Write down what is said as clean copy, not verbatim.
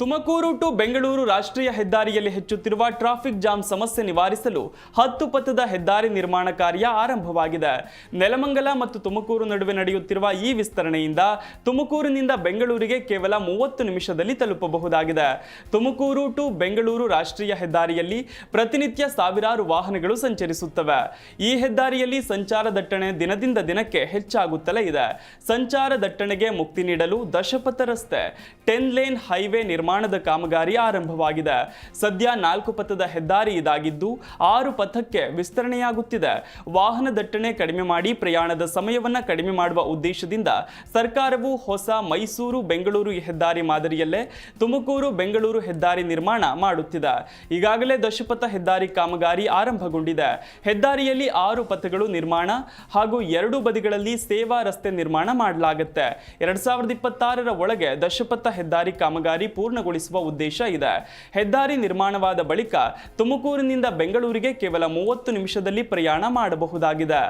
Tumakuru to Bengaluru ರಾಷ್ಟ್ರೀಯ ಹೆದ್ದಾರಿಯಲ್ಲಿ ಹೆಚ್ಚುತ್ತಿರುವ ಟ್ರಾಫಿಕ್ ಜಾಮ್ ಸಮಸ್ಯೆ ನಿವಾರಿಸಲು 10 ಪಥದ ಹೆದ್ದಾರಿ ನಿರ್ಮಾಣ ಕಾರ್ಯ ಆರಂಭವಾಗಿದೆ. ನೆಲಮಂಗಲ ಮತ್ತು ತುಮಕೂರು ನಡುವೆ ನಡೆಯುತ್ತಿರುವ ಈ ವಿಸ್ತರಣೆಯಿಂದ ತುಮಕೂರಿನಿಂದ ಬೆಂಗಳೂರಿಗೆ ಕೇವಲ 30 ನಿಮಿಷದಲ್ಲಿ ತಲುಪಬಹುದಾಗಿದೆ. ತುಮಕೂರು ಟು ಬೆಂಗಳೂರು ರಾಷ್ಟ್ರೀಯ ಹೆದ್ದಾರಿಯಲ್ಲಿ ಪ್ರತಿನಿತ್ಯ ಸಾವಿರಾರು ವಾಹನಗಳು ಸಂಚರಿಸುತ್ತವೆ. ಈ ಹೆದ್ದಾರಿಯಲ್ಲಿ ಸಂಚಾರ ದಟ್ಟಣೆ ದಿನದಿಂದ ದಿನಕ್ಕೆ ಹೆಚ್ಚಾಗುತ್ತಲೇ ಇದೆ. ಸಂಚಾರ ದಟ್ಟಣೆಗೆ ಮುಕ್ತಿ ನೀಡಲು ದಶಪಥ ರಸ್ತೆ 10 ಲೇನ್ ಹೈವೇ ನಿರ್ಮಾಣದ ಕಾಮಗಾರಿ ಆರಂಭವಾಗಿದೆ. ಸದ್ಯ 4 ಪಥದ ಹೆದ್ದಾರಿ ಇದಾಗಿದ್ದು 6 ಪಥಕ್ಕೆ ವಿಸ್ತರಣೆಯಾಗುತ್ತಿದೆ. ವಾಹನ ದಟ್ಟಣೆ ಕಡಿಮೆ ಮಾಡಿ ಪ್ರಯಾಣದ ಸಮಯವನ್ನು ಕಡಿಮೆ ಮಾಡುವ ಉದ್ದೇಶದಿಂದ ಸರ್ಕಾರವು ಹೊಸ ಮೈಸೂರು ಬೆಂಗಳೂರು ಹೆದ್ದಾರಿ ಮಾದರಿಯಲ್ಲೇ ತುಮಕೂರು ಬೆಂಗಳೂರು ಹೆದ್ದಾರಿ ನಿರ್ಮಾಣ ಮಾಡುತ್ತಿದೆ. ಈಗಾಗಲೇ ದಶಪಥ ಹೆದ್ದಾರಿ ಕಾಮಗಾರಿ ಆರಂಭಗೊಂಡಿದೆ. ಹೆದ್ದಾರಿಯಲ್ಲಿ 6 ಪಥಗಳು ನಿರ್ಮಾಣ ಹಾಗೂ 2 ಬದಿಗಳಲ್ಲಿ ಸೇವಾ ರಸ್ತೆ ನಿರ್ಮಾಣ ಮಾಡಲಾಗುತ್ತೆ. 2026ರ ಒಳಗೆ ದಶಪಥ ಹೆದ್ದಾರಿ ಕಾಮಗಾರಿ ಪೂರ್ಣಗೊಳಿಸುವ ಉದ್ದೇಶ ಇದೆ. ಹೆದ್ದಾರಿ ನಿರ್ಮಾಣವಾದ ಬಳಿಕ ತುಮಕೂರಿನಿಂದ ಬೆಂಗಳೂರಿಗೆ ಕೇವಲ 30 ನಿಮಿಷದಲ್ಲಿ ಪ್ರಯಾಣ ಮಾಡಬಹುದಾಗಿದೆ.